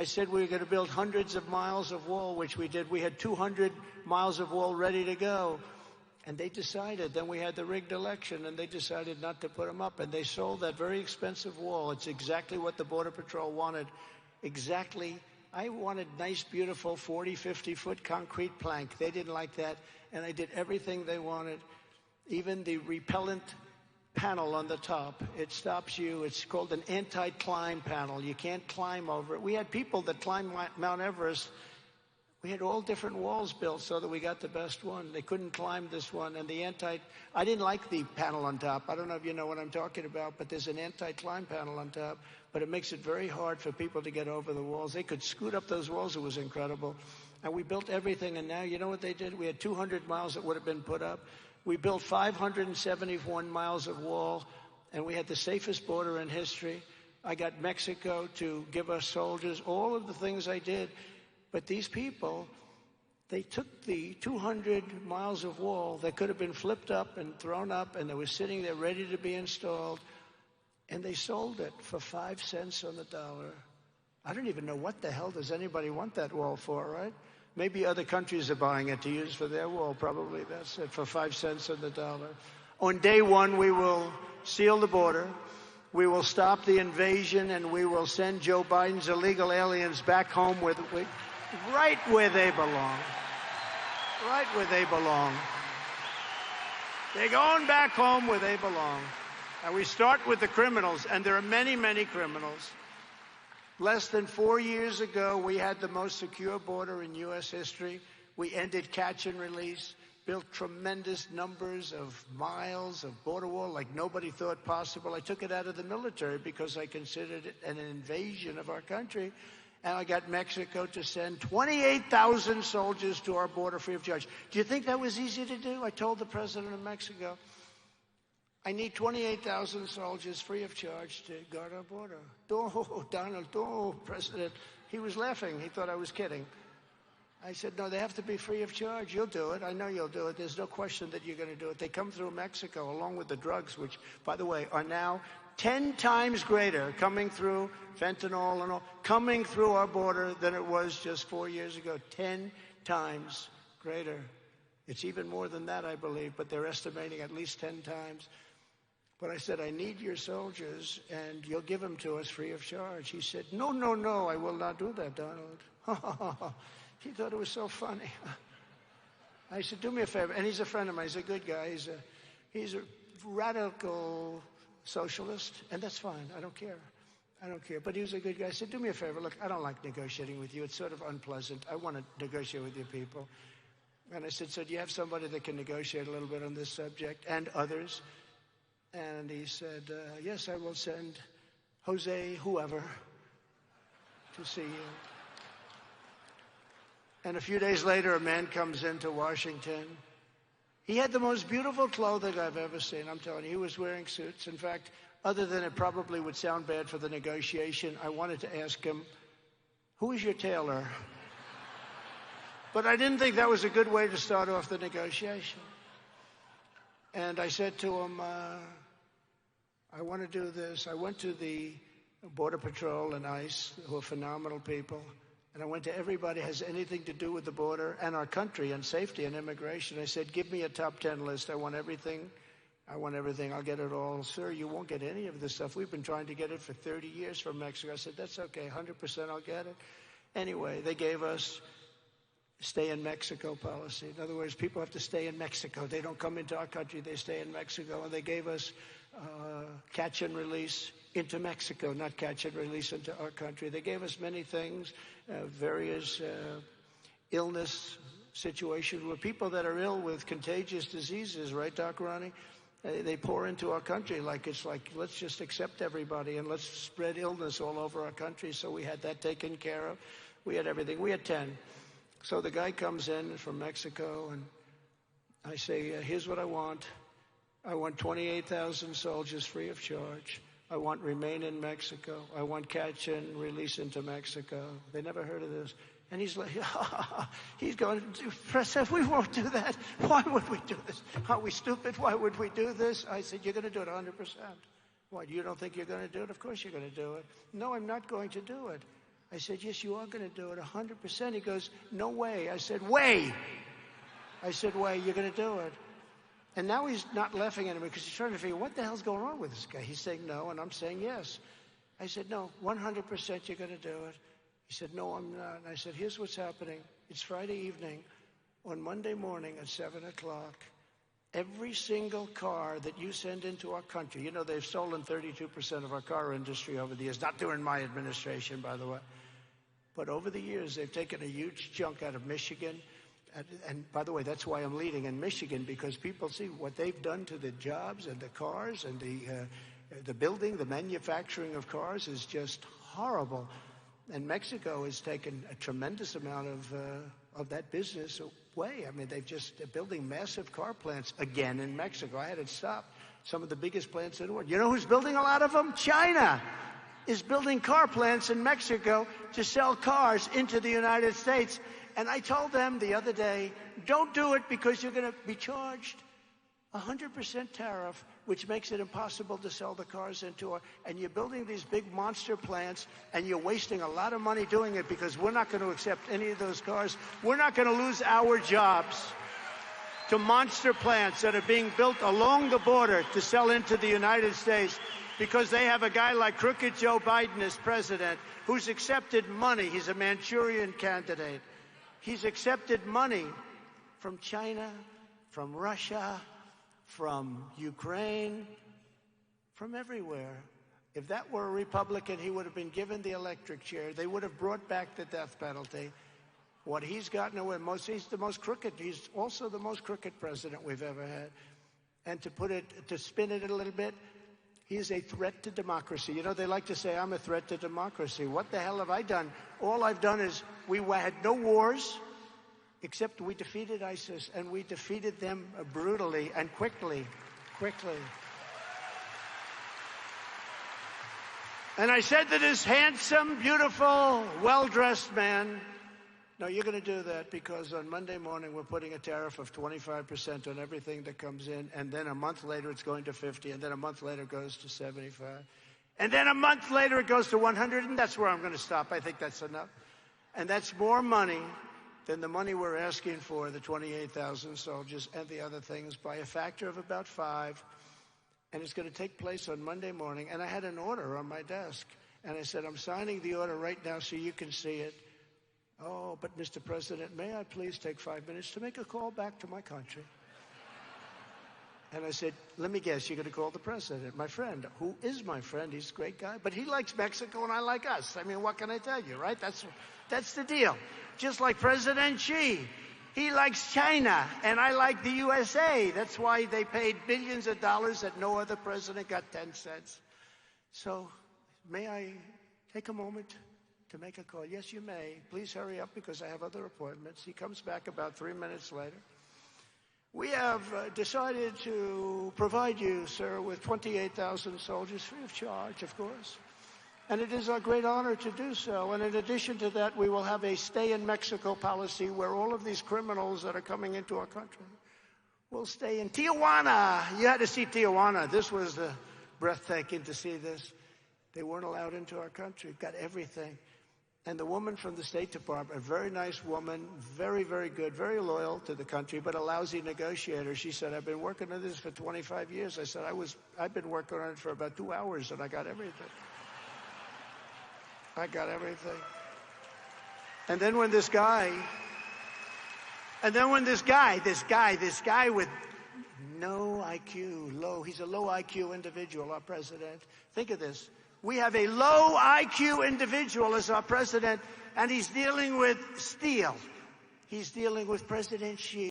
I said we were going to build hundreds of miles of wall, which we did. We had 200 miles of wall ready to go. And they decided, then we had the rigged election, and they decided not to put them up. And they sold that very expensive wall. It's exactly what the Border Patrol wanted. Exactly. I wanted nice, beautiful 40, 50-foot concrete plank. They didn't like that. And I did everything they wanted. Even the repellent panel on the top, it stops you. It's called an anti-climb panel. You can't climb over it. We had people that climbed Mount Everest. We had all different walls built so that we got the best one. They couldn't climb this one. And I didn't like the panel on top. I don't know if you know what I'm talking about, but there's an anti-climb panel on top. But it makes it very hard for people to get over the walls. They could scoot up those walls. It was incredible. And we built everything. And now, you know what they did? We had 200 miles that would have been put up. We built 571 miles of wall, and we had the safest border in history. I got Mexico to give us soldiers, all of the things I did. But these people, they took the 200 miles of wall that could have been flipped up and thrown up, and they were sitting there ready to be installed, and they sold it for 5 cents on the dollar. I don't even know what the hell does anybody want that wall for, right? Maybe other countries are buying it to use for their wall. Probably that's it, for 5 cents on the dollar. On day one, we will seal the border. We will stop the invasion, and we will send Joe Biden's illegal aliens back home right where they belong. Right where they belong. They're going back home where they belong. And we start with the criminals, and there are many, many criminals. Less than 4 years ago, we had the most secure border in U.S. history. We ended catch and release, built tremendous numbers of miles of border wall like nobody thought possible. I took it out of the military because I considered it an invasion of our country. And I got Mexico to send 28,000 soldiers to our border free of charge. Do you think that was easy to do? I told the president of Mexico, I need 28,000 soldiers free of charge to guard our border. Oh, Donald, oh, President. He was laughing. He thought I was kidding. I said, no, they have to be free of charge. You'll do it. I know you'll do it. There's no question that you're going to do it. They come through Mexico along with the drugs, which, by the way, are now 10 times greater coming through, fentanyl and all, coming through our border than it was just 4 years ago. 10 times greater. It's even more than that, I believe, but they're estimating at least 10 times. But I said, I need your soldiers, and you'll give them to us free of charge. He said, no, no, no, I will not do that, Donald. He thought it was so funny. I said, do me a favor. And he's a friend of mine. He's a good guy. He's a radical socialist, and that's fine. I don't care. I don't care. But he was a good guy. I said, do me a favor. Look, I don't like negotiating with you. It's sort of unpleasant. I want to negotiate with you people. And I said, so do you have somebody that can negotiate a little bit on this subject and others? And he said, yes, I will send Jose whoever to see you. And a few days later, a man comes into Washington. He had the most beautiful clothing I've ever seen. I'm telling you, he was wearing suits. In fact, other than it probably would sound bad for the negotiation, I wanted to ask him, who is your tailor? But I didn't think that was a good way to start off the negotiation. And I said to him, I want to do this. I went to the Border Patrol and ICE, who are phenomenal people. And I went to everybody who has anything to do with the border and our country and safety and immigration. I said, give me a top 10 list. I want everything. I want everything. I'll get it all. Sir, you won't get any of this stuff. We've been trying to get it for 30 years from Mexico. I said, that's okay. 100% I'll get it. Anyway, they gave us stay in Mexico policy. In other words, people have to stay in Mexico. They don't come into our country. They stay in Mexico. And they gave us catch and release into Mexico, not catch and release into our country. They gave us many things, various illness situations where people that are ill with contagious diseases, right, Doc Ronnie? They pour into our country like it's like, let's just accept everybody and let's spread illness all over our country. So we had that taken care of. We had everything. We had 10. So the guy comes in from Mexico, and I say, here's what I want. I want 28,000 soldiers free of charge. I want remain in Mexico. I want catch and release into Mexico. They never heard of this. And he's like, he's going, President, we won't do that. Why would we do this? Are we stupid? Why would we do this? I said, you're going to do it 100%. What, you don't think you're going to do it? Of course you're going to do it. No, I'm not going to do it. I said, yes, you are going to do it, 100%. He goes, no way. I said, way. I said, way, you're going to do it. And now he's not laughing at me because he's trying to figure, what the hell's going on with this guy? He's saying no, and I'm saying yes. I said, no, 100% you're going to do it. He said, no, I'm not. And I said, here's what's happening. It's Friday evening. On Monday morning at 7 o'clock, every single car that you send into our country, you know, they've stolen 32% of our car industry over the years, not during my administration, by the way. But over the years, they've taken a huge chunk out of Michigan. And by the way, that's why I'm leading in Michigan, because people see what they've done to the jobs and the cars and the building, the manufacturing of cars is just horrible. And Mexico has taken a tremendous amount of that business away. I mean, they're building massive car plants again in Mexico. I had it stopped. Some of the biggest plants in the world. You know who's building a lot of them? China is building car plants in Mexico to sell cars into the United States. And I told them the other day, don't do it because you're going to be charged 100% tariff, which makes it impossible to sell the cars into it. And you're building these big monster plants, and you're wasting a lot of money doing it because we're not going to accept any of those cars. We're not going to lose our jobs to monster plants that are being built along the border to sell into the United States because they have a guy like Crooked Joe Biden as president who's accepted money. He's a Manchurian candidate. He's accepted money from China, from Russia, from Ukraine, from everywhere. If that were a Republican, he would have been given the electric chair. They would have brought back the death penalty. What he's gotten away with, he's the most crooked. He's also the most crooked president we've ever had. And to spin it a little bit, he is a threat to democracy. You know, they like to say, I'm a threat to democracy. What the hell have I done? All I've done is we had no wars, except we defeated ISIS, and we defeated them brutally and quickly. And I said to this handsome, beautiful, well-dressed man, no, you're going to do that because on Monday morning we're putting a tariff of 25% on everything that comes in, and then a month later it's going to 50, and then a month later it goes to 75, and then a month later it goes to 100, and that's where I'm going to stop. I think that's enough. And that's more money than the money we're asking for, the 28,000 soldiers and the other things, by a factor of about 5. And it's going to take place on Monday morning. And I had an order on my desk, and I said, I'm signing the order right now so you can see it. Oh, but Mr. President, may I please take 5 minutes to make a call back to my country? And I said, let me guess, you're going to call the president, my friend. Who is my friend? He's a great guy. But he likes Mexico and I like us. I mean, what can I tell you, right? That's the deal. Just like President Xi. He likes China and I like the USA. That's why they paid billions of dollars that no other president got 10 cents. So may I take a moment to make a call? Yes, you may. Please hurry up because I have other appointments. He comes back about 3 minutes later. We have decided to provide you, sir, with 28,000 soldiers free of charge, of course. And it is our great honor to do so. And in addition to that, we will have a stay in Mexico policy where all of these criminals that are coming into our country will stay in Tijuana. You had to see Tijuana. This was breathtaking to see this. They weren't allowed into our country. Got everything. And the woman from the State Department, a very nice woman, very, very good, very loyal to the country, but a lousy negotiator. She said, I've been working on this for 25 years. I said, I've been working on it for about 2 hours, and I got everything. And then when this guy with no IQ, he's a low IQ individual, our president. Think of this. We have a low IQ individual as our president, and he's dealing with steel. He's dealing with President Xi.